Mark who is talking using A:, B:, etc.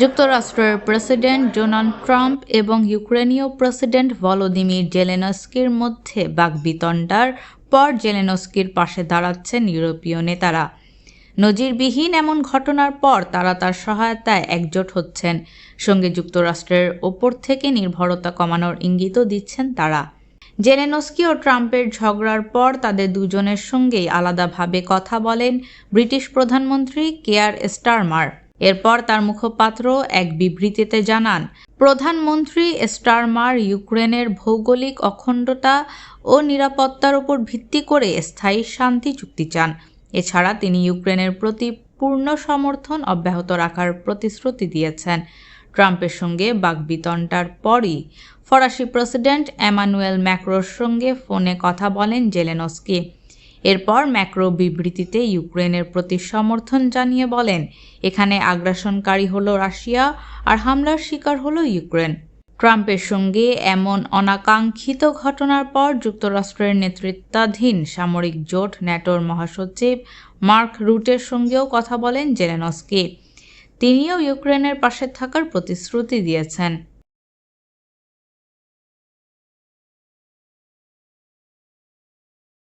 A: যুক্তরাষ্ট্রের president Donald Trump এবং ইউক্রেনীয় প্রেসিডেন্ট ভলোদিমির জেলেনস্কির মধ্যে বাকবিতণ্ডার পর জেলেনস্কির পাশে দাঁড়াচ্ছেন ইউরোপীয় নেতারা। নজিরবিহীন এমন ঘটনার পর তারা তার সহায়তায় একজোট হচ্ছেন, সঙ্গে যুক্তরাষ্ট্রের ওপর থেকে নির্ভরতা কমানোর ইঙ্গিতও দিচ্ছেন তারা। জেলেনস্কি ও ট্রাম্পের ঝগড়ার পর তাদের দুজনের সঙ্গেই আলাদাভাবে কথা বলেন ব্রিটিশ প্রধানমন্ত্রী কেয়ার স্টারমার। এরপর তার মুখপাত্র এক বিবৃতিতে জানান, প্রধানমন্ত্রী স্টারমার ইউক্রেনের ভৌগোলিক অখণ্ডতা ও নিরাপত্তার উপর ভিত্তি করে স্থায়ী শান্তি চুক্তি চান। এছাড়া তিনি ইউক্রেনের প্রতি পূর্ণ সমর্থন অব্যাহত রাখার প্রতিশ্রুতি দিয়েছেন। ট্রাম্পের সঙ্গে বাকবিতণ্ডার পরই ফরাসি প্রেসিডেন্ট এমানুয়েল ম্যাক্রোর সঙ্গে ফোনে কথা বলেন জেলেনস্কি। এরপর ম্যাক্রো বিবৃতিতে ইউক্রেনের প্রতি সমর্থন জানিয়ে বলেন, এখানে আগ্রাসনকারী হলো রাশিয়া আর হামলার শিকার হলো ইউক্রেন। ট্রাম্পের সঙ্গে এমন অনাকাঙ্ক্ষিত ঘটনার পর যুক্তরাষ্ট্রের নেতৃত্বাধীন সামরিক জোট ন্যাটোর মহাসচিব মার্ক রুটের সঙ্গেও কথা বলেন জেলেনস্কি। তিনিও ইউক্রেনের পাশে থাকার প্রতিশ্রুতি দিয়েছেন।